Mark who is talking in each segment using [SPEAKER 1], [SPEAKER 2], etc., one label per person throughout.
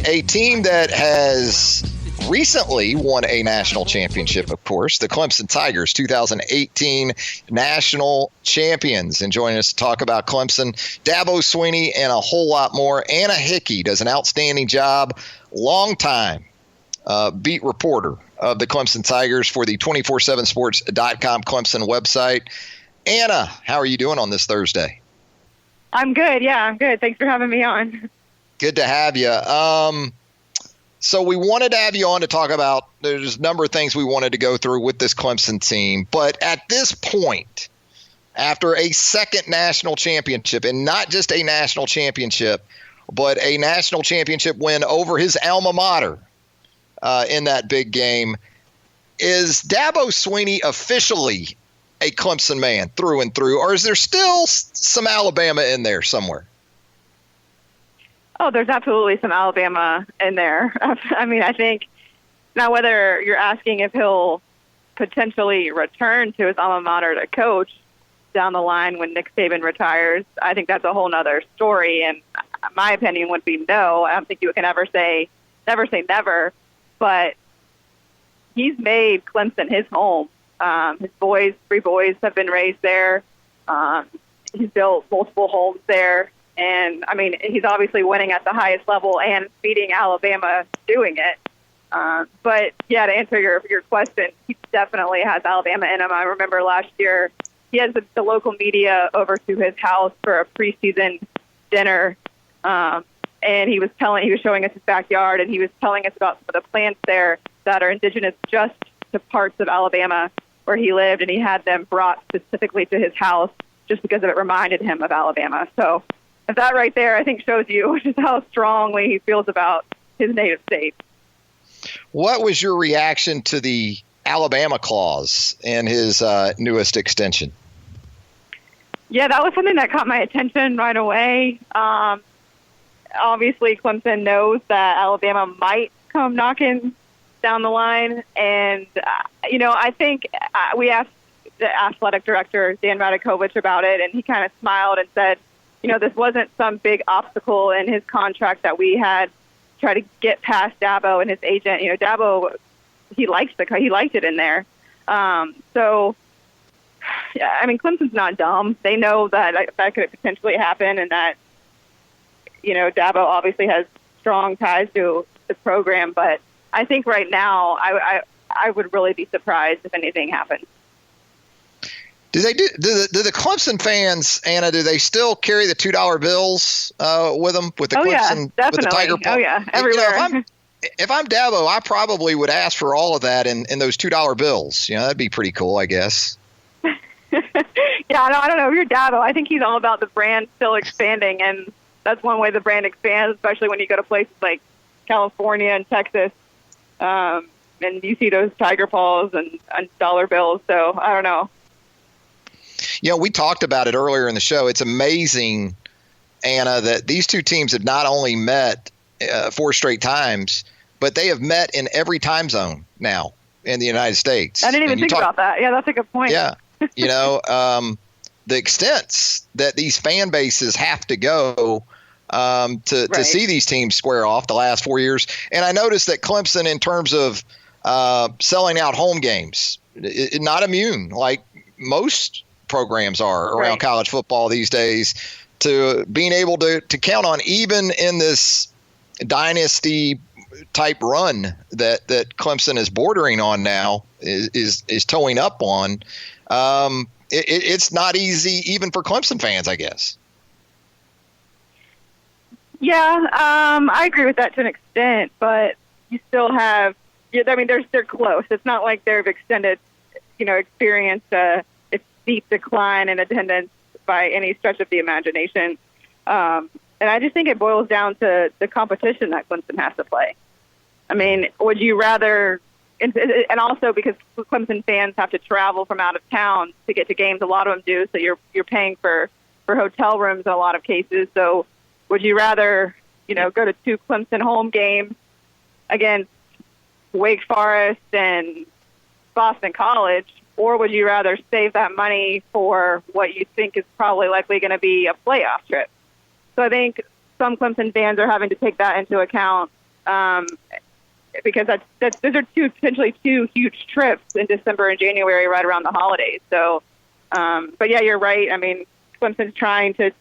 [SPEAKER 1] A team that has recently won a national championship, of course, the Clemson Tigers, 2018 national champions. And joining us to talk about Clemson, Dabo Swinney, and a whole lot more. Anna Hickey does an outstanding job, longtime beat reporter of the Clemson Tigers for the 247Sports.com Clemson website. Anna, how are you doing on this Thursday?
[SPEAKER 2] I'm good. Yeah, I'm good. Thanks for having me on.
[SPEAKER 1] Good to have you. So we wanted to have you on to talk about, there's a number of things we wanted to go through with this Clemson team. But at this point, after a second national championship, and not just a national championship, but a national championship win over his alma mater in that big game, is Dabo Swinney officially a Clemson man through and through, or is there still some Alabama in there somewhere?
[SPEAKER 2] Oh, there's absolutely some Alabama in there. I mean, I think now whether you're asking if he'll potentially return to his alma mater to coach down the line when Nick Saban retires, I think that's a whole nother story. And my opinion would be no. I don't think you can ever say never. But he's made Clemson his home. His three boys have been raised there. He's built multiple homes there. And, I mean, he's obviously winning at the highest level and beating Alabama doing it. But, yeah, to answer your question, he definitely has Alabama in him. I remember last year he had the local media over to his house for a preseason dinner, and he was showing us his backyard, and he was telling us about some of the plants there that are indigenous just to parts of Alabama where he lived, and he had them brought specifically to his house just because it reminded him of Alabama. So that right there, I think, shows you just how strongly he feels about his native state.
[SPEAKER 1] What was your reaction to the Alabama clause in his newest extension?
[SPEAKER 2] Yeah, that was something that caught my attention right away. Obviously, Clemson knows that Alabama might come knocking down the line. And, I think we asked the athletic director, Dan Radakovich, about it, and he kind of smiled and said, this wasn't some big obstacle in his contract that we had tried to get past Dabo and his agent. Dabo, he liked it in there. So, yeah, I mean, Clemson's not dumb. They know that could potentially happen, and that, Dabo obviously has strong ties to the program. But I think right now, I would really be surprised if anything happens.
[SPEAKER 1] Do the Clemson fans, Anna? Do they still carry the $2 bills with them with the Clemson,
[SPEAKER 2] definitely.
[SPEAKER 1] with the Tiger?
[SPEAKER 2] Oh yeah, everywhere.
[SPEAKER 1] If I'm Dabo, I probably would ask for all of that in those $2 bills. That'd be pretty cool, I guess.
[SPEAKER 2] Yeah, I don't know. If you're Dabo, I think he's all about the brand still expanding, and that's one way the brand expands, especially when you go to places like California and Texas, and you see those tiger paws and dollar bills. So I don't know.
[SPEAKER 1] We talked about it earlier in the show. It's amazing, Anna, that these two teams have not only met 4 straight times, but they have met in every time zone now in the United States.
[SPEAKER 2] I didn't even think about that. Yeah, that's a good point.
[SPEAKER 1] Yeah. The extents that these fan bases have to go to see these teams square off the last 4 years. And I noticed that Clemson, in terms of selling out home games, is not immune like most programs are around college football these days, to being able to count on, even in this dynasty type run that Clemson is bordering on now, is towing up on. It's not easy even for Clemson fans, I guess.
[SPEAKER 2] Yeah, I agree with that to an extent, but you still have, I mean, they're close. It's not like they've experienced a steep decline in attendance by any stretch of the imagination. And I just think it boils down to the competition that Clemson has to play. I mean, would you rather, and also because Clemson fans have to travel from out of town to get to games, a lot of them do, so you're paying for hotel rooms in a lot of cases. So would you rather, go to 2 Clemson home games against Wake Forest and Boston College, or would you rather save that money for what you think is probably likely going to be a playoff trip? So I think some Clemson fans are having to take that into account because those are potentially two huge trips in December and January, right around the holidays. So, but yeah, you're right. I mean, Clemson's trying to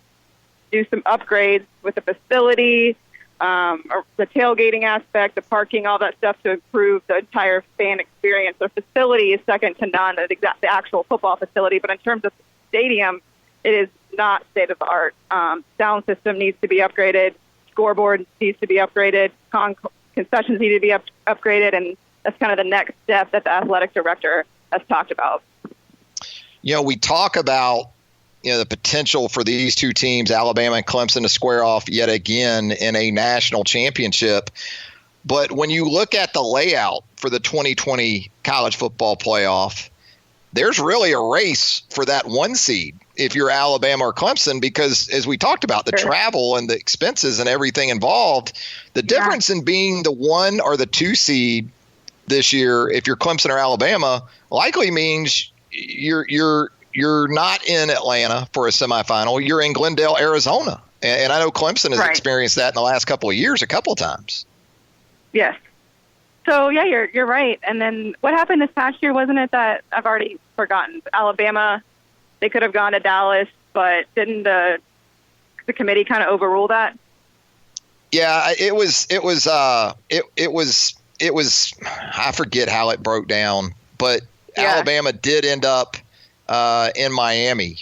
[SPEAKER 2] do some upgrades with the facility, or the tailgating aspect, the parking, all that stuff to improve the entire fan experience. The facility is second to none, the actual football facility, but in terms of the stadium, it is not state of the art. Sound system needs to be upgraded, scoreboard needs to be upgraded, concessions need to be upgraded, and that's kind of the next step that the athletic director has talked about.
[SPEAKER 1] You know, we talk about the potential for these two teams, Alabama and Clemson, to square off yet again in a national championship. But when you look at the layout for the 2020 college football playoff, there's really a race for that one seed if you're Alabama or Clemson, because as we talked about, the travel and the expenses and everything involved, the difference in being the 1 or the 2 seed this year, if you're Clemson or Alabama, likely means you're not in Atlanta for a semifinal. You're in Glendale, Arizona. And I know Clemson has experienced that in the last couple of years a couple of times.
[SPEAKER 2] Yes. So, yeah, you're right. And then what happened this past year, wasn't it that I've already forgotten? Alabama, they could have gone to Dallas, but didn't the committee kind of overrule that?
[SPEAKER 1] Yeah, it was I forget how it broke down, but Alabama did end up in Miami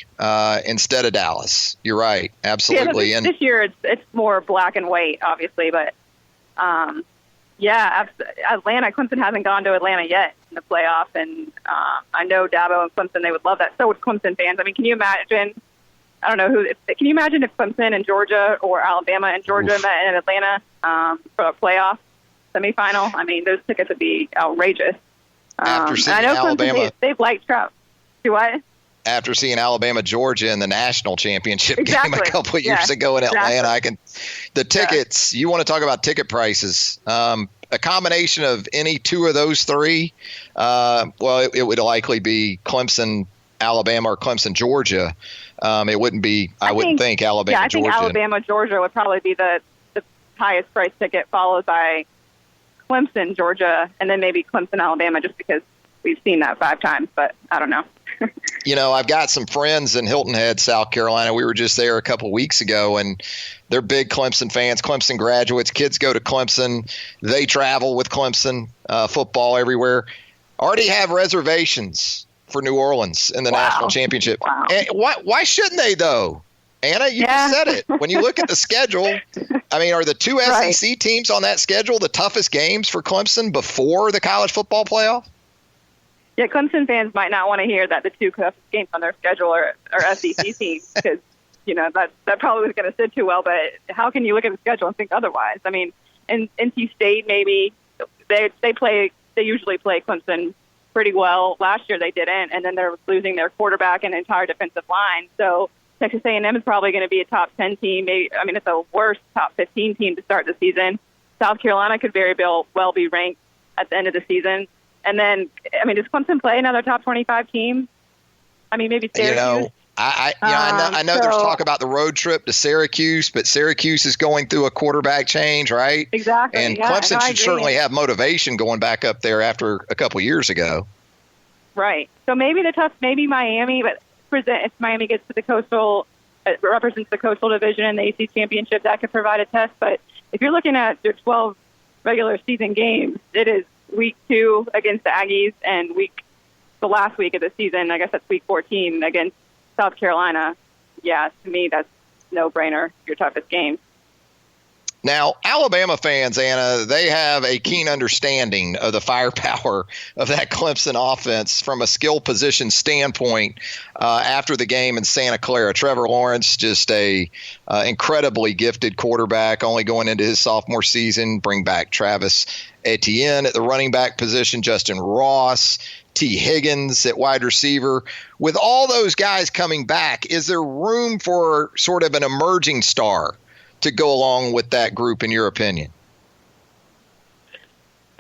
[SPEAKER 1] instead of Dallas. You're right. Absolutely.
[SPEAKER 2] Yeah, this year it's more black and white, obviously, but Atlanta, Clemson hasn't gone to Atlanta yet in the playoff, and I know Dabo and Clemson, they would love that. So would Clemson fans. I mean, can you imagine? I don't know can you imagine if Clemson and Georgia or Alabama and Georgia met in Atlanta for a playoff semifinal? I mean, those tickets would be outrageous.
[SPEAKER 1] After seeing
[SPEAKER 2] I know
[SPEAKER 1] Alabama,
[SPEAKER 2] Clemson, they've liked Trout. Do what?
[SPEAKER 1] After seeing Alabama, Georgia in the national championship game a couple of years ago in Atlanta, the tickets. You want to talk about ticket prices? A combination of any two of those three. It would likely be Clemson, Alabama, or Clemson, Georgia. It wouldn't be. I wouldn't think Alabama.
[SPEAKER 2] Yeah, I
[SPEAKER 1] Georgia.
[SPEAKER 2] think Alabama, Georgia would probably be the highest price ticket, followed by Clemson, Georgia, and then maybe Clemson, Alabama, just because we've seen that 5 times. But I don't know.
[SPEAKER 1] I've got some friends in Hilton Head, South Carolina. We were just there a couple of weeks ago, and they're big Clemson fans, Clemson graduates. Kids go to Clemson. They travel with Clemson football everywhere. Already have reservations for New Orleans in the national championship.
[SPEAKER 2] Wow.
[SPEAKER 1] And why shouldn't they, though? Anna, you just said it. When you look at the schedule, I mean, are the two SEC teams on that schedule the toughest games for Clemson before the college football playoff?
[SPEAKER 2] Yeah, Clemson fans might not want to hear that the two toughest games on their schedule are SEC teams, because that probably was going to sit too well. But how can you look at the schedule and think otherwise? I mean, in NC State, maybe they usually play Clemson pretty well. Last year they didn't, and then they're losing their quarterback and entire defensive line. So Texas A&M is probably going to be a top 10 team. It's a worse top 15 team to start the season. South Carolina could very well be ranked at the end of the season. And then, does Clemson play another top 25 team? I mean, maybe Syracuse.
[SPEAKER 1] I know there's talk about the road trip to Syracuse, but Syracuse is going through a quarterback change, right?
[SPEAKER 2] Exactly.
[SPEAKER 1] And Clemson should certainly have motivation going back up there after a couple years ago.
[SPEAKER 2] Right. So maybe Miami, but if Miami gets to the coastal, represents the coastal division in the AC championship, that could provide a test. But if you're looking at your 12 regular season games, it is week 2 against the Aggies and the last week of the season, I guess that's week 14 against South Carolina. Yeah, to me, that's no-brainer, your toughest game.
[SPEAKER 1] Now, Alabama fans, Anna, they have a keen understanding of the firepower of that Clemson offense from a skill position standpoint after the game in Santa Clara. Trevor Lawrence, just a incredibly gifted quarterback, only going into his sophomore season. Bring back Travis Etienne at the running back position, Justin Ross, T. Higgins at wide receiver. With all those guys coming back, is there room for sort of an emerging star to go along with that group, in your opinion?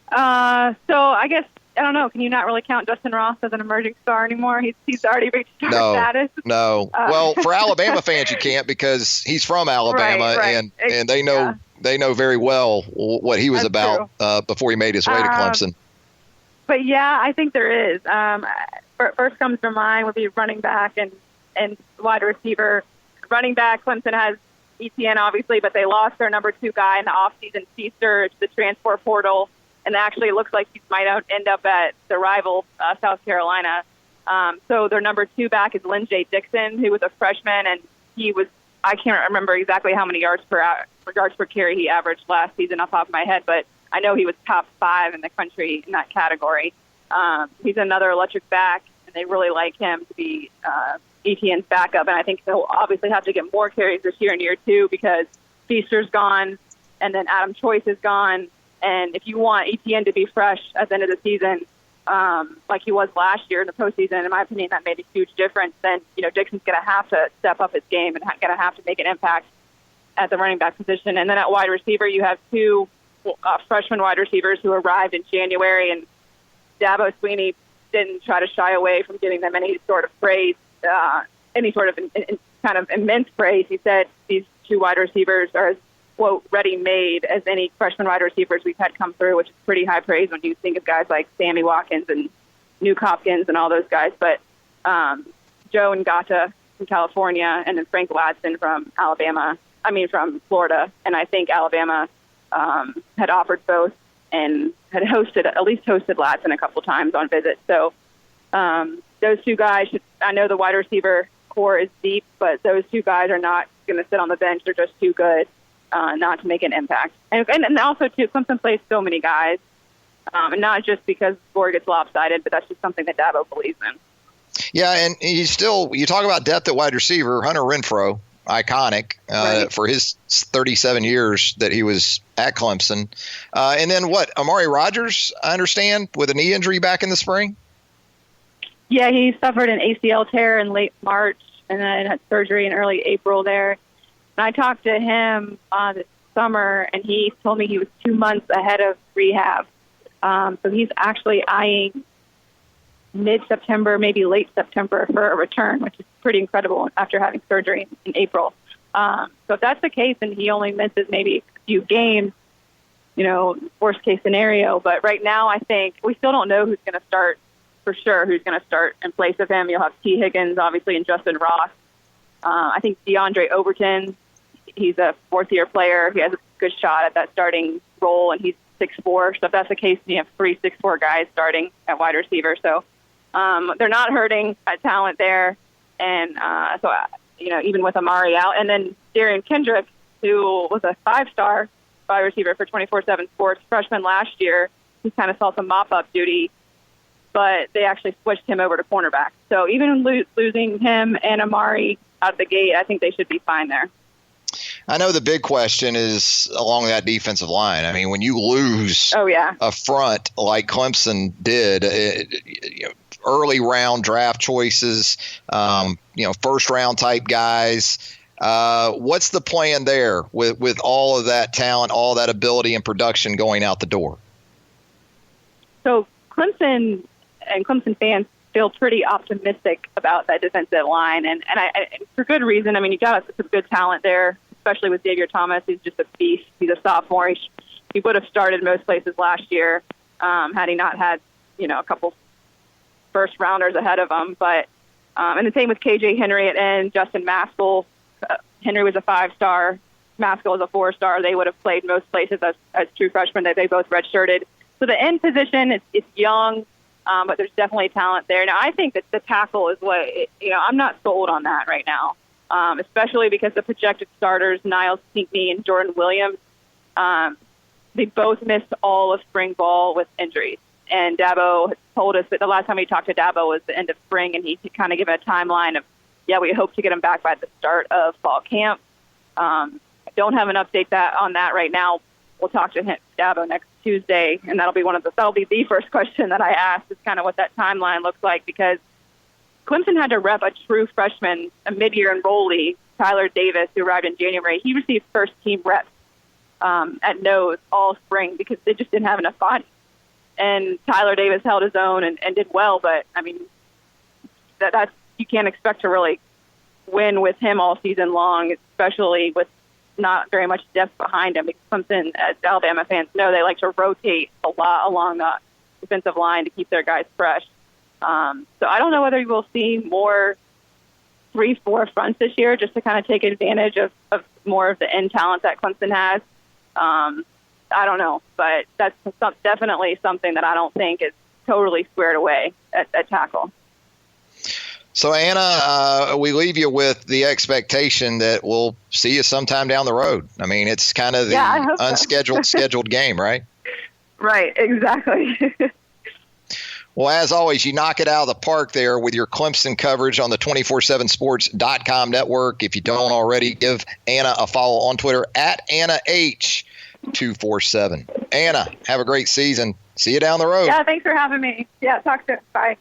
[SPEAKER 2] So I guess, I don't know, can you not really count Justin Ross as an emerging star anymore? He's already reached star status.
[SPEAKER 1] No. Well, for Alabama fans, you can't, because he's from Alabama,
[SPEAKER 2] right.
[SPEAKER 1] and they know they know very well what he was
[SPEAKER 2] That's
[SPEAKER 1] about before he made his way to Clemson.
[SPEAKER 2] But yeah, I think there is. First comes to mind would be running back and wide receiver. Running back, Clemson has ETN obviously, but they lost their number 2 guy in the offseason, Feaster, to the transfer portal, and actually it looks like he might end up at the rival South Carolina. So their number 2 back is Lynn J. Dixon, who was a freshman, and he was, I can't remember exactly how many yards per carry he averaged last season off the top of my head, but I know he was top 5 in the country in that category. He's another electric back, and they really like him to be ETN's backup, and I think he'll obviously have to get more carries this year in year 2 because Feaster's gone, and then Adam Choice is gone, and if you want ETN to be fresh at the end of the season, like he was last year in the postseason, in my opinion, that made a huge difference. Then, Dixon's going to have to step up his game and going to have to make an impact at the running back position. And then at wide receiver, you have 2 freshman wide receivers who arrived in January, and Dabo Swinney didn't try to shy away from giving them any sort of praise, any sort of kind of immense praise. He said these 2 wide receivers are as, quote, ready-made as any freshman wide receivers we've had come through, which is pretty high praise when you think of guys like Sammy Watkins and Nuke Hopkins and all those guys. But Joe Ngata from California, and then Frank Ladson from Florida. And I think Alabama had offered both and had at least hosted Ladson a couple times on visits. So those 2 guys I know the wide receiver core is deep, but those 2 guys are not going to sit on the bench. They're just too good not to make an impact. And also, too, Clemson plays so many guys, and not just because the score gets lopsided, but that's just something that Dabo believes in.
[SPEAKER 1] Yeah, and you talk about depth at wide receiver, Hunter Renfrow, iconic
[SPEAKER 2] Right.
[SPEAKER 1] for his 37 years that he was at Clemson. And then Amari Rodgers, I understand, with a knee injury back in the spring?
[SPEAKER 2] Yeah, he suffered an ACL tear in late March and then had surgery in early April there. And I talked to him this summer, and he told me he was 2 months ahead of rehab. So he's actually eyeing mid-September, maybe late September for a return, which is pretty incredible after having surgery in April. So if that's the case and he only misses maybe a few games, worst case scenario. But right now I think we still don't know who's going to start for sure, who's going to start in place of him. You'll have T. Higgins, obviously, and Justin Ross. I think DeAndre Overton, he's a 4th-year player. He has a good shot at that starting role, and he's 6'4". So if that's the case, you have 3 6'4" guys starting at wide receiver. So they're not hurting at talent there. And so even with Amari out. And then Darian Kendrick, who was a 5-star wide receiver for 247Sports freshman last year, he kind of saw some mop-up duty, but they actually switched him over to cornerback. So even losing him and Amari out the gate, I think they should be fine there.
[SPEAKER 1] I know the big question is along that defensive line. I mean, when you lose a front like Clemson did, early round draft choices, first round type guys, what's the plan there with all of that talent, all that ability and production going out the door?
[SPEAKER 2] So Clemson and Clemson fans feel pretty optimistic about that defensive line, and for good reason. I mean, you got some good talent there, especially with Xavier Thomas. He's just a beast. He's a sophomore. He would have started most places last year had he not had a couple first rounders ahead of him. But and the same with KJ Henry and Justin Maskell. Henry was a 5-star. Maskell was a 4-star. They would have played most places as true freshmen. They both redshirted. So the end position it's young. But there's definitely talent there. Now, I think that the tackle is I'm not sold on that right now, especially because the projected starters, Niles Pinkney and Jordan Williams, they both missed all of spring ball with injuries. And Dabo told us that the last time we talked to Dabo was the end of spring, and he kind of gave a timeline of, we hope to get him back by the start of fall camp. I don't have an update on that right now. We'll talk to Dabo next Tuesday, and that'll be the first question that I ask is kind of what that timeline looks like, because Clemson had to rep a true freshman, a mid-year enrollee, Tyler Davis, who arrived in January. He received first-team reps at nose all spring because they just didn't have enough bodies. And Tyler Davis held his own and did well, but, I mean, that's you can't expect to really win with him all season long, especially with not very much depth behind him. Because Clemson, as Alabama fans know, they like to rotate a lot along the defensive line to keep their guys fresh. So I don't know whether you will see more 3-4 fronts this year just to kind of take advantage of more of the end talent that Clemson has. I don't know, but that's definitely something that I don't think is totally squared away at tackle.
[SPEAKER 1] So, Anna, we leave you with the expectation that we'll see you sometime down the road. I mean, it's kind of the unscheduled, scheduled game, right?
[SPEAKER 2] Right, exactly.
[SPEAKER 1] Well, as always, you knock it out of the park there with your Clemson coverage on the 247sports.com network. If you don't already, give Anna a follow on Twitter at AnnaH247. Anna, have a great season. See you down the road.
[SPEAKER 2] Yeah, thanks for having me. Yeah, talk soon. Bye.